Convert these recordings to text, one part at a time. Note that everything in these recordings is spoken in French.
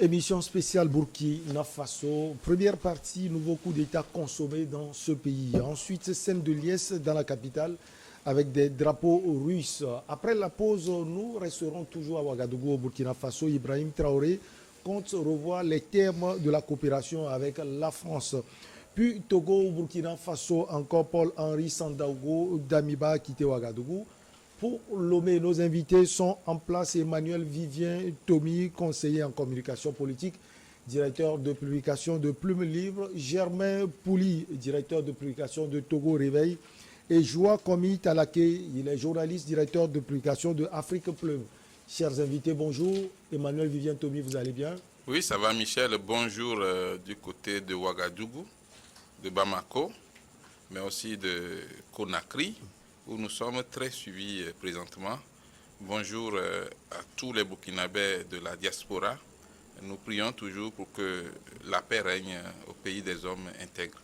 Émission spéciale Burkina Faso. Première partie, nouveau coup d'État consommé dans ce pays. Ensuite, scène de liesse dans la capitale avec des drapeaux russes. Après la pause, nous resterons toujours à Ouagadougou, au Burkina Faso. Ibrahim Traoré compte revoir les termes de la coopération avec la France. Puis Togo, Burkina Faso, encore Paul-Henri Sandaogo Damiba a quitté Ouagadougou. Pour Lomé, nos invités sont en place. Emmanuel Vivien Tomi, conseiller en communication politique, directeur de publication de Plume Livre. Germain Pouli, directeur de publication de Togo Réveil. Et Joa Komi Talaké, il est journaliste, directeur de publication de Afrique Plume. Chers invités, bonjour. Emmanuel Vivien Tomi, vous allez bien? Oui, ça va Michel. Bonjour du côté de Ouagadougou, de Bamako, mais aussi de Conakry, où nous sommes très suivis présentement. Bonjour à tous les Burkinabés de la diaspora. Nous prions toujours pour que la paix règne au pays des hommes intègres.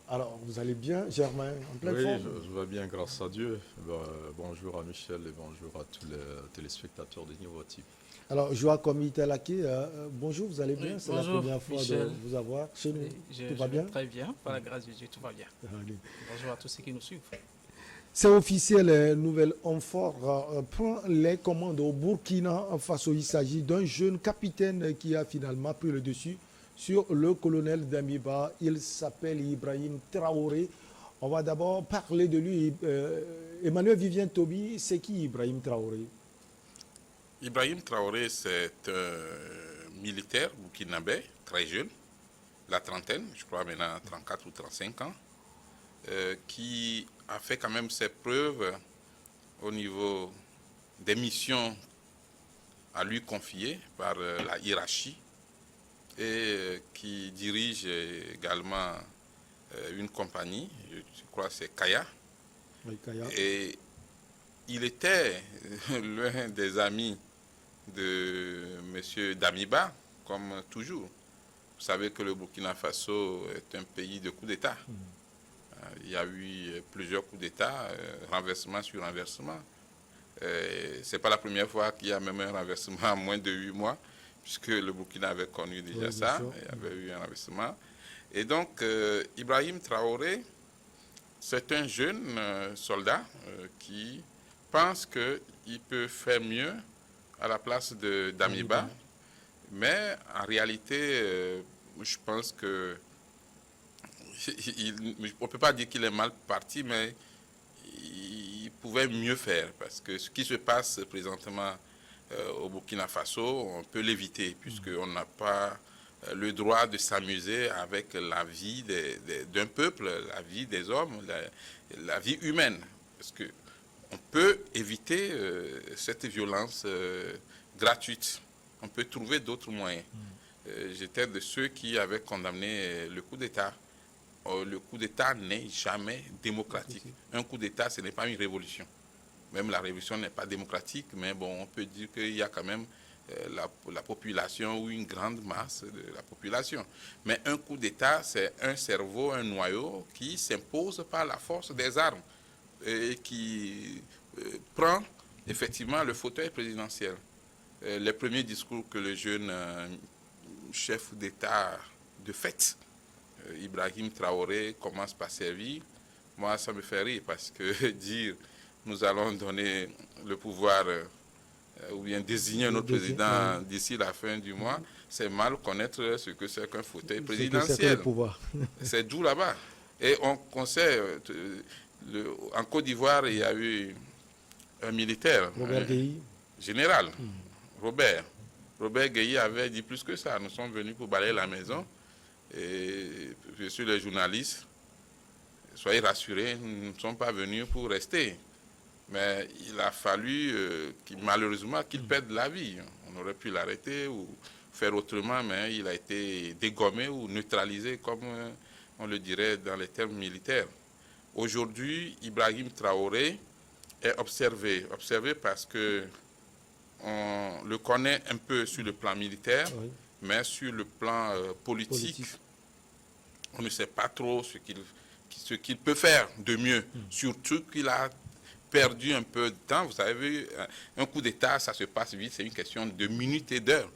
Alors, vous allez bien, Germain, en pleine Oui, forme? je vais bien, grâce à Dieu. Bonjour à Michel et bonjour à tous les téléspectateurs de Niveau Type. Alors, Joa Komi Talaké, bonjour, vous allez bien? Oui, c'est la première fois Michel. de vous avoir chez nous. Tout va Je bien? vais très bien, par la grâce de Dieu, tout va bien. Allez. Bonjour à tous ceux qui nous suivent. C'est officiel, Nouvelle Homme Fort prend les commandes au Burkina Faso. Il s'agit d'un jeune capitaine qui a finalement pris le dessus sur le colonel Damiba. Il s'appelle Ibrahim Traoré. On va d'abord parler de lui. Emmanuel Vivien Tobi, c'est qui Ibrahim Traoré? Ibrahim Traoré, c'est un militaire burkinabé, très jeune, la trentaine, je crois maintenant 34 ou 35 ans, qui a fait quand même ses preuves au niveau des missions à lui confiées par la hiérarchie et qui dirige également une compagnie, je crois que c'est Kaya. Oui, Kaya. Et il était l'un des amis de M. Damiba, comme toujours. Vous savez que le Burkina Faso est un pays de coups d'État. Il y a eu plusieurs coups d'État, renversement sur renversement. Ce n'est pas la première fois qu'il y a même un renversement en moins de 8 mois, puisque le Burkina avait connu déjà ça, il y avait eu un renversement. Et donc, Ibrahim Traoré, c'est un jeune soldat qui pense qu'il peut faire mieux à la place de Damiba. Mais en réalité, je pense que on ne peut pas dire qu'il est mal parti, mais il pouvait mieux faire. Parce que ce qui se passe présentement au Burkina Faso, on peut l'éviter, puisqu'on n'a pas le droit de s'amuser avec la vie d'un peuple, la vie des hommes, la vie humaine. Parce qu'on peut éviter cette violence gratuite. On peut trouver d'autres moyens. J'étais de ceux qui avaient condamné le coup d'État. Le coup d'État n'est jamais démocratique. Un coup d'État, ce n'est pas une révolution. Même la révolution n'est pas démocratique, mais bon, on peut dire qu'il y a quand même la population ou une grande masse de la population. Mais un coup d'État, c'est un cerveau, un noyau qui s'impose par la force des armes et qui prend effectivement le fauteuil présidentiel. Les premiers discours que le jeune chef d'État de fait, Ibrahim Traoré, commence par servir, moi ça me fait rire parce que dire nous allons donner le pouvoir ou bien désigner notre président d'ici la fin du mois, c'est mal connaître ce que c'est qu'un fauteuil présidentiel. C'est d'où là-bas. Et on sait, en Côte d'Ivoire, il y a eu un militaire, général, Robert Gueye avait dit plus que ça. Nous sommes venus pour balayer la maison. Et je suis les journalistes. Soyez rassurés, nous ne sommes pas venus pour rester. Mais il a fallu malheureusement qu'il perde la vie. On aurait pu l'arrêter ou faire autrement, mais il a été dégommé ou neutralisé, comme on le dirait dans les termes militaires. Aujourd'hui, Ibrahim Traoré est observé parce que on le connaît un peu sur le plan militaire, oui, mais sur le plan politique, on ne sait pas trop ce qu'il peut faire de mieux. Surtout qu'il a perdu un peu de temps. Vous savez, un coup d'État, ça se passe vite, c'est une question de minutes et d'heures.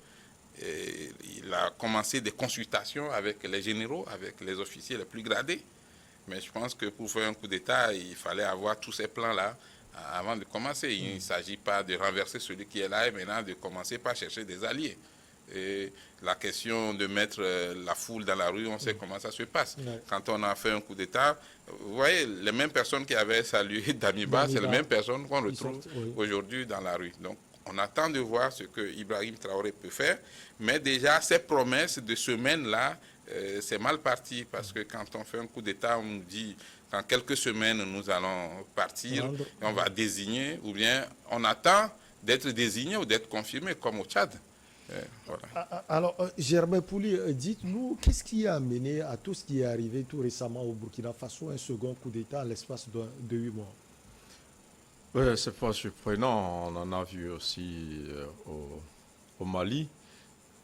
Et il a commencé des consultations avec les généraux, avec les officiers les plus gradés. Mais je pense que pour faire un coup d'État, il fallait avoir tous ces plans-là avant de commencer. Il ne s'agit pas de renverser celui qui est là et maintenant de commencer par chercher des alliés. Et la question de mettre la foule dans la rue, on sait comment ça se passe. Ouais. Quand on a fait un coup d'État, vous voyez, les mêmes personnes qui avaient salué Damiba, c'est les mêmes personnes qu'on retrouve aujourd'hui dans la rue. Donc, on attend de voir ce que Ibrahim Traoré peut faire. Mais déjà, ces promesses de semaine-là, c'est mal parti parce que quand on fait un coup d'État, on nous dit qu'en quelques semaines, nous allons partir et on va désigner, ou bien on attend d'être désigné ou d'être confirmé, comme au Tchad. Voilà. Alors, Germain Pouli, dites-nous, qu'est-ce qui a amené à tout ce qui est arrivé tout récemment au Burkina Faso, un second coup d'État à l'espace de 8 mois? Oui, c'est pas surprenant. On en a vu aussi au Mali,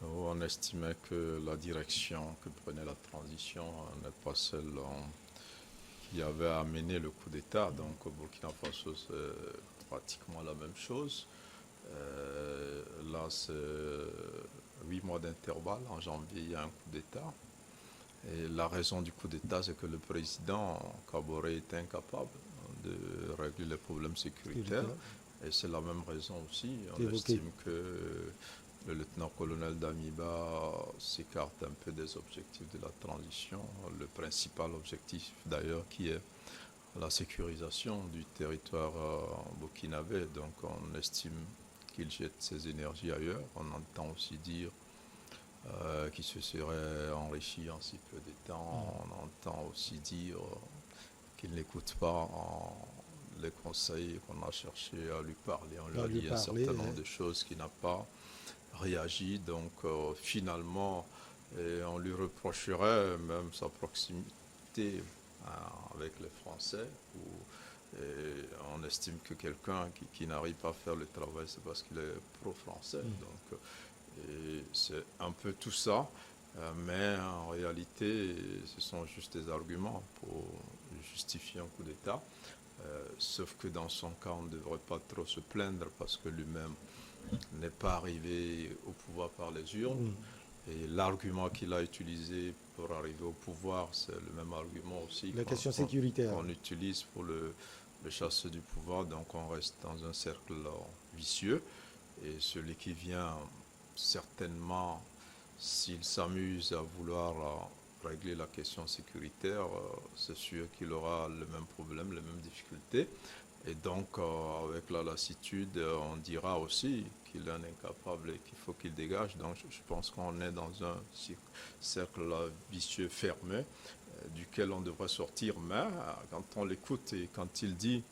où on estimait que la direction que prenait la transition n'est pas celle qui avait amené le coup d'État. Donc au Burkina Faso, c'est pratiquement la même chose. Là, c'est 8 mois d'intervalle. En janvier, il y a un coup d'État. Et la raison du coup d'État, c'est que le président Kaboré est incapable de régler les problèmes sécuritaires. Et c'est la même raison aussi. On estime que le lieutenant-colonel Damiba s'écarte un peu des objectifs de la transition. Le principal objectif, d'ailleurs, qui est la sécurisation du territoire burkinabé. Donc, on estime qu'il jette ses énergies ailleurs. On entend aussi dire qu'il se serait enrichi en si peu de temps. On entend aussi dire qu'il n'écoute pas les conseils qu'on a cherché à lui parler. On lui a dit un certain nombre de choses qu'il n'a pas réagi. Donc finalement, on lui reprocherait même sa proximité avec les Français. On estime que quelqu'un qui n'arrive pas à faire le travail, c'est parce qu'il est pro-français. Donc c'est un peu tout ça. Mais en réalité, ce sont juste des arguments pour justifier un coup d'État. Sauf que dans son cas, on ne devrait pas trop se plaindre parce que lui-même n'est pas arrivé au pouvoir par les urnes. Et l'argument qu'il a utilisé pour arriver au pouvoir, c'est le même argument aussi qu'on utilise pour le chasser du pouvoir. Donc on reste dans un cercle vicieux. Et celui qui vient, certainement, s'il s'amuse à vouloir régler la question sécuritaire, c'est sûr qu'il aura le même problème, les mêmes difficultés. Et donc, avec la lassitude, on dira aussi qu'il est un incapable et qu'il faut qu'il dégage. Donc, je pense qu'on est dans un cercle vicieux fermé duquel on devrait sortir. Mais quand on l'écoute et quand il dit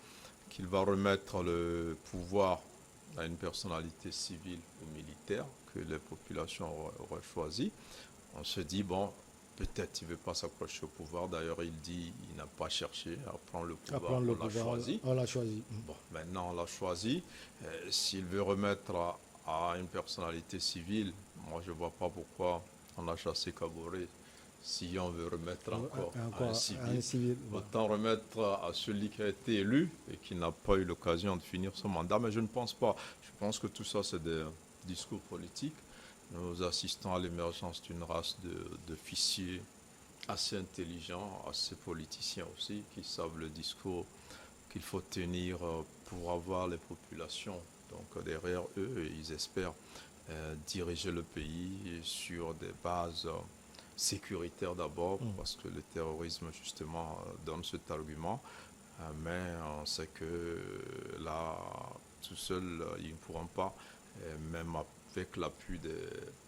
qu'il va remettre le pouvoir à une personnalité civile ou militaire que les populations auraient choisi, on se dit, bon, peut-être il ne veut pas s'accrocher au pouvoir. D'ailleurs, il dit qu'il n'a pas cherché à prendre le pouvoir. On l'a choisi. Bon, maintenant, on l'a choisi. S'il veut remettre à une personnalité civile, moi, je ne vois pas pourquoi on a chassé Kaboré. Si on veut remettre encore à un civil, autant remettre à celui qui a été élu et qui n'a pas eu l'occasion de finir son mandat. Mais je ne pense pas. Je pense que tout ça, c'est des discours politiques. Nous assistons à l'émergence d'une race d'officiers assez intelligents, assez politiciens aussi, qui savent le discours qu'il faut tenir pour avoir les populations donc derrière eux. Et ils espèrent diriger le pays sur des bases sécuritaires d'abord, parce que le terrorisme justement donne cet argument. Mais on sait que là, tout seul, ils ne pourront pas, même avec l'appui des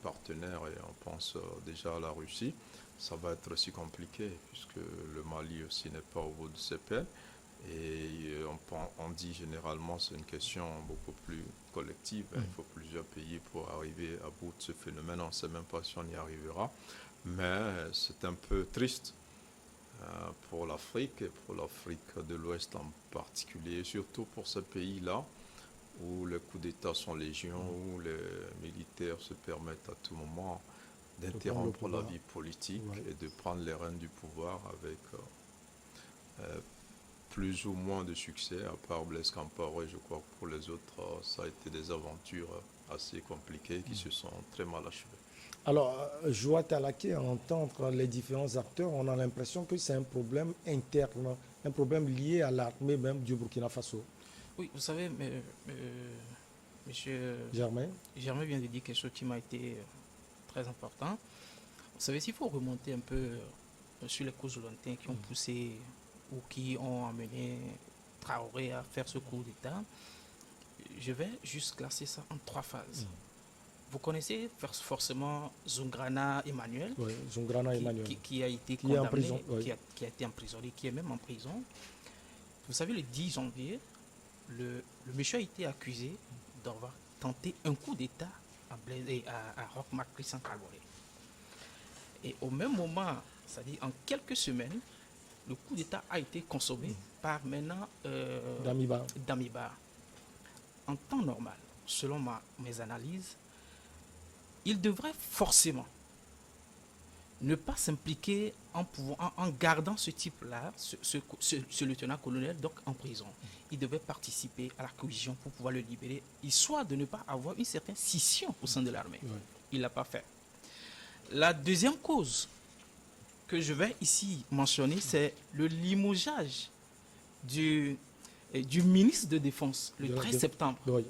partenaires, et on pense déjà à la Russie, ça va être aussi compliqué, puisque le Mali aussi n'est pas au bout de ses peines. Et on dit généralement c'est une question beaucoup plus collective. Il faut plusieurs pays pour arriver à bout de ce phénomène. On ne sait même pas si on y arrivera. Mais c'est un peu triste pour l'Afrique, et pour l'Afrique de l'Ouest en particulier, et surtout pour ce pays-là, où les coups d'État sont légion, où les militaires se permettent à tout moment d'interrompre la vie politique et de prendre les rênes du pouvoir avec plus ou moins de succès, à part Blaise Compaoré. Je crois que pour les autres, ça a été des aventures assez compliquées qui se sont très mal achevées. Alors, Joa Talaké, à entendre les différents acteurs, on a l'impression que c'est un problème interne, un problème lié à l'armée même du Burkina Faso. Oui, vous savez, monsieur Germain? Germain vient de dire quelque chose qui m'a été très important. Vous savez, s'il faut remonter un peu sur les causes lointaines qui ont poussé ou qui ont amené Traoré à faire ce coup d'État, je vais juste classer ça en 3 phases. Vous connaissez forcément Zungrana Emmanuel, Oui, Zungrana Emmanuel. qui a été Qui est en condamné, prison, oui. qui a été emprisonné, qui est même en prison. Vous savez, le 10 janvier, le monsieur a été accusé d'avoir tenté un coup d'État à Roch-Marc Christian Kaboré. Et au même moment, c'est-à-dire en quelques semaines, le coup d'État a été consommé par maintenant Damiba. En temps normal, selon mes analyses, il devrait forcément ne pas s'impliquer en gardant ce type-là, ce lieutenant-colonel, donc en prison. Il devait participer à la cohésion pour pouvoir le libérer, histoire de ne pas avoir une certaine scission au sein de l'armée. Ouais. Il ne l'a pas fait. La deuxième cause que je vais ici mentionner, c'est le limogeage du ministre de Défense le 13 septembre Oui.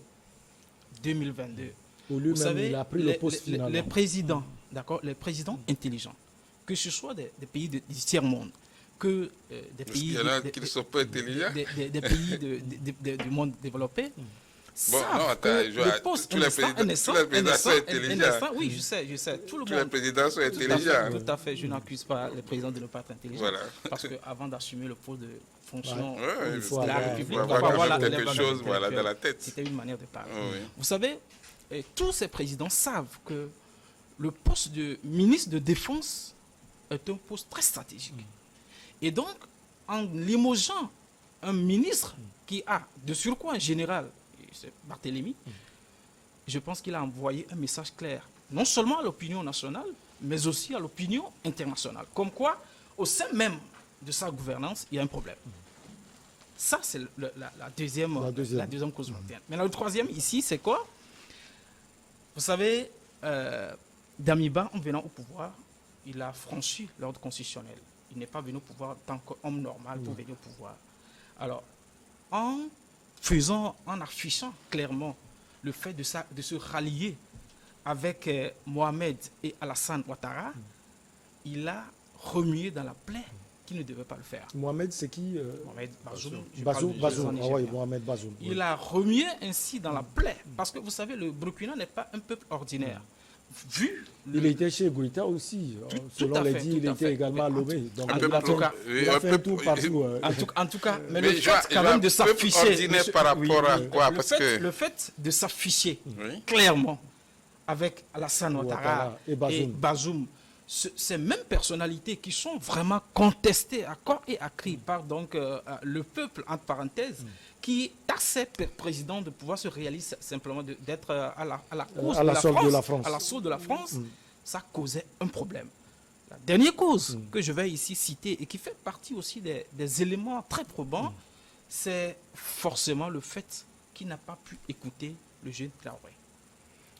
2022. Au lieu Vous même, savez, il a pris le poste finalement. les présidents, d'accord, les présidents intelligents, que ce soit des pays du tiers-monde, que des pays, Il y en a qui ne sont pas intelligents. des pays du monde développé, Bon, savent non, attends, que je le vois, poste, tous les présidents sont intelligents. oui, je sais, tout le Tous les monde. présidents sont intelligents. Tout à fait, je n'accuse pas les présidents de ne pas être intelligents. Voilà. Parce qu'avant d'assumer le poste de fonction Ouais, Il faut de la avoir- République, il faut il faut avoir avoir quand même la quelque valeur chose, voilà, dans la tête. C'était une manière de parler. Oui. Vous savez, tous ces présidents savent que le poste de ministre de Défense est un poste très stratégique. Et donc, en limogeant un ministre qui a de surcroît un général, c'est Barthélemy, je pense qu'il a envoyé un message clair, non seulement à l'opinion nationale, mais aussi à l'opinion internationale. Comme quoi, au sein même de sa gouvernance, il y a un problème. Ça, c'est la deuxième cause mondiale. Maintenant, le troisième ici, c'est quoi? Vous savez, Damiba, en venant au pouvoir, il a franchi l'ordre constitutionnel. Il n'est pas venu au pouvoir en tant qu'homme normal pour venir au pouvoir. Alors, en affichant clairement le fait de se rallier avec Mohamed et Alassane Ouattara, il a remué dans la plaie qui ne devait pas le faire. Mohamed, c'est qui Mohamed Bazoum. Bazoum. Ah oui, Mohamed Bazoum. Il a remué ainsi dans la plaie. Parce que vous savez, le Burkina n'est pas un peuple ordinaire. Il était chez Goïta aussi. Selon les dits, il était également à Lomé. Donc il a fait un tour partout. En tout cas, mais le fait quand même de s'afficher. Ordinaire par rapport à quoi? Le fait de s'afficher clairement avec Alassane Ouattara et Bazoum, ces mêmes personnalités qui sont vraiment contestées à corps et à cri par donc le peuple, entre parenthèses, qui taxait le président de pouvoir se réaliser simplement d'être à la cause de la France, à la source de la France, ça causait un problème. La dernière cause que je vais ici citer et qui fait partie aussi des éléments très probants, c'est forcément le fait qu'il n'a pas pu écouter le jeune Traoré.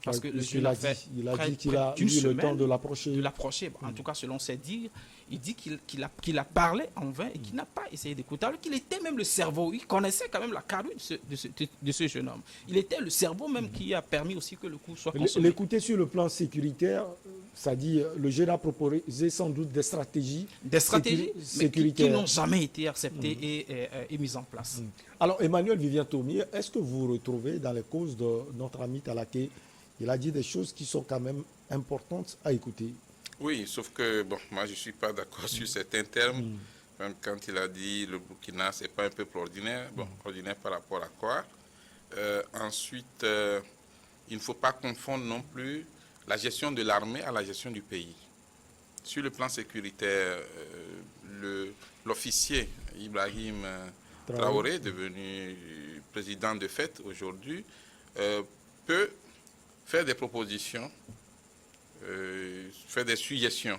Parce que le jeune a dit qu'il a eu le temps de l'approcher. En tout cas, selon ses dires, il dit qu'il a parlé en vain et qu'il n'a pas essayé d'écouter. Alors qu'il était même le cerveau. Il connaissait quand même la carrure de ce jeune homme. Il était le cerveau même qui a permis aussi que le coup soit consommé. L'écouter sur le plan sécuritaire, ça dit, le jeune a proposé sans doute des stratégies sécuritaires qui n'ont jamais été acceptées et mises en place. Alors, Emmanuel Vivien Thomier, est-ce que vous retrouvez dans les causes de notre ami Talaké, il a dit des choses qui sont quand même importantes à écouter? Oui, sauf que, bon, moi je ne suis pas d'accord sur certains termes. Même quand il a dit le Burkina, ce n'est pas un peuple ordinaire. Bon, ordinaire par rapport à quoi? Ensuite, il ne faut pas confondre non plus la gestion de l'armée à la gestion du pays. Sur le plan sécuritaire, l'officier Ibrahim Traoré, devenu président de fait aujourd'hui, peut faire des propositions, faire des suggestions.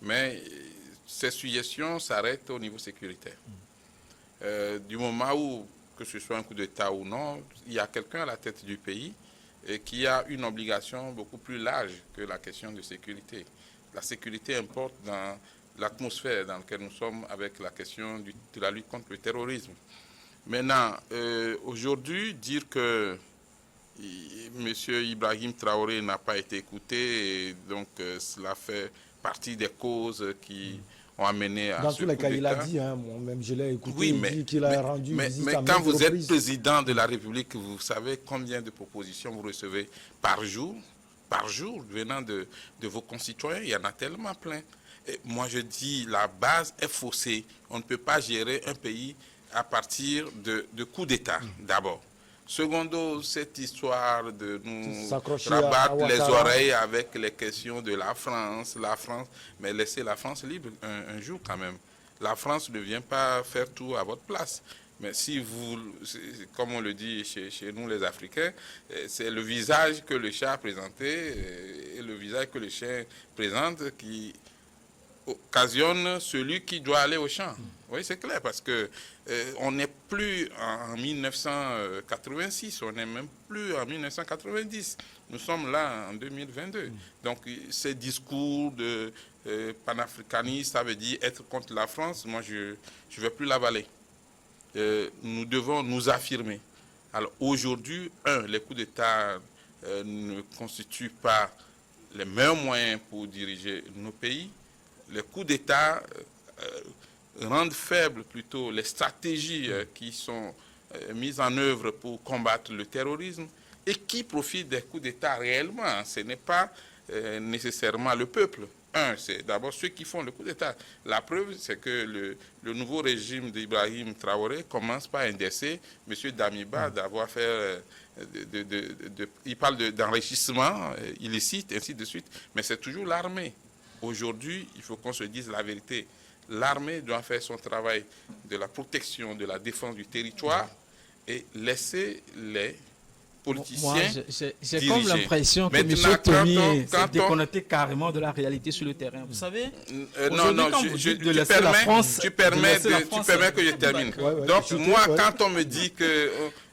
Mais ces suggestions s'arrêtent au niveau sécuritaire. Du moment où, que ce soit un coup d'État ou non, il y a quelqu'un à la tête du pays et qui a une obligation beaucoup plus large que la question de sécurité. La sécurité importe dans l'atmosphère dans laquelle nous sommes avec la question de la lutte contre le terrorisme. Maintenant, aujourd'hui, dire que M. Ibrahim Traoré n'a pas été écouté, et donc cela fait partie des causes qui ont amené à dans ce tous les coup cas, il a d'État. dit, hein, moi-même je l'ai écouté, Oui, il dit qu'il a rendu visite mais à quand maintes vous êtes reprises. président de la République, vous savez combien de propositions vous recevez par jour, venant de vos concitoyens. Il y en a tellement plein. Et moi, je dis, la base est faussée. On ne peut pas gérer un pays à partir de coups d'État, d'abord. Secondo, cette histoire de nous rabattre les oreilles avec les questions de la France, mais laissez la France libre un jour quand même. La France ne vient pas faire tout à votre place. Mais si vous, comme on le dit chez nous les Africains, c'est le visage que le chat a présenté et le visage que le chien présente qui occasionne celui qui doit aller au champ. Oui, c'est clair, parce que on n'est plus en 1986, on n'est même plus en 1990. Nous sommes là en 2022. Donc, ces discours de panafricanistes, ça veut dire être contre la France, moi, je ne vais plus l'avaler. Nous devons nous affirmer. Alors, aujourd'hui, les coups d'État ne constituent pas les meilleurs moyens pour diriger nos pays. Les coups d'État rendent faibles plutôt les stratégies qui sont mises en œuvre pour combattre le terrorisme et qui profitent des coups d'État réellement. Ce n'est pas nécessairement le peuple. C'est d'abord ceux qui font le coup d'État. La preuve, c'est que le nouveau régime d'Ibrahim Traoré commence par indexer M. Damiba d'avoir fait... il parle d'enrichissement illicite, ainsi de suite, mais c'est toujours l'armée. Aujourd'hui, il faut qu'on se dise la vérité. L'armée doit faire son travail de la protection, de la défense du territoire et laisser les politiciens j'ai comme l'impression que M. Tomi s'est déconnecté carrément de la réalité sur le terrain. Vous savez, non, tu permets que je termine. Donc, moi, quand on me dit que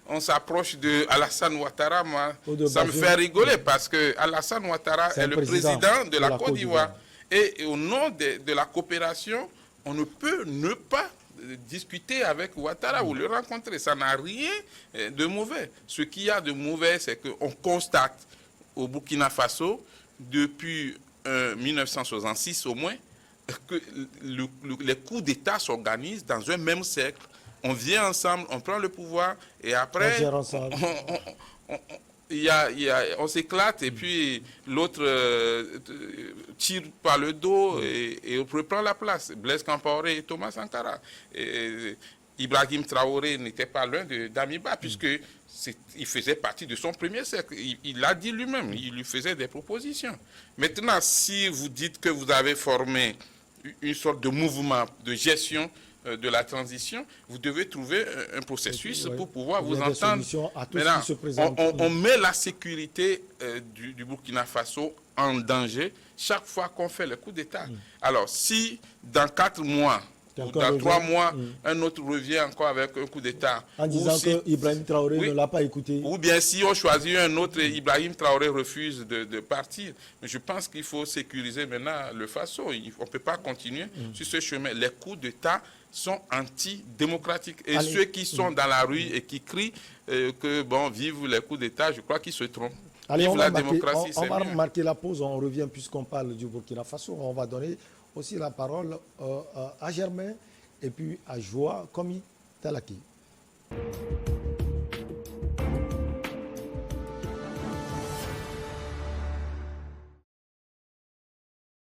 on s'approche de Alassane Ouattara, moi, ça me fait rigoler parce que Alassane Ouattara est le président de la Côte d'Ivoire. Et au nom de la coopération, on ne peut ne pas discuter avec Ouattara ou le rencontrer. Ça n'a rien de mauvais. Ce qu'il y a de mauvais, c'est qu'on constate au Burkina Faso, depuis 1966 au moins, que les coups d'État s'organisent dans un même cercle. On vient ensemble, on prend le pouvoir et après, on s'éclate et puis l'autre tire par le dos et reprend la place. Blaise Compaoré et Thomas Sankara. Ibrahim Traoré n'était pas l'un de Damiba puisque il faisait partie de son premier cercle. Il l'a dit lui-même, il lui faisait des propositions. Maintenant, si vous dites que vous avez formé une sorte de mouvement de gestion de la transition, vous devez trouver un processus pour pouvoir vous entendre. Maintenant, on met la sécurité du Burkina Faso en danger chaque fois qu'on fait le coup d'État. Alors, si dans 4 mois ou dans 3 mois, un autre revient encore avec un coup d'État. En disant que Ibrahim Traoré ne l'a pas écouté. Ou bien si on choisit un autre et Ibrahim Traoré refuse de partir. Mais je pense qu'il faut sécuriser maintenant le Faso. On ne peut pas continuer sur ce chemin. Les coups d'État sont antidémocratiques. Et ceux qui sont dans la rue et qui crient que, bon, vive les coups d'État, je crois qu'ils se trompent. Allez, on va marquer la pause. On revient puisqu'on parle du Burkina Faso. On va donner aussi la parole à Germain et puis à Joa Komi Talaki.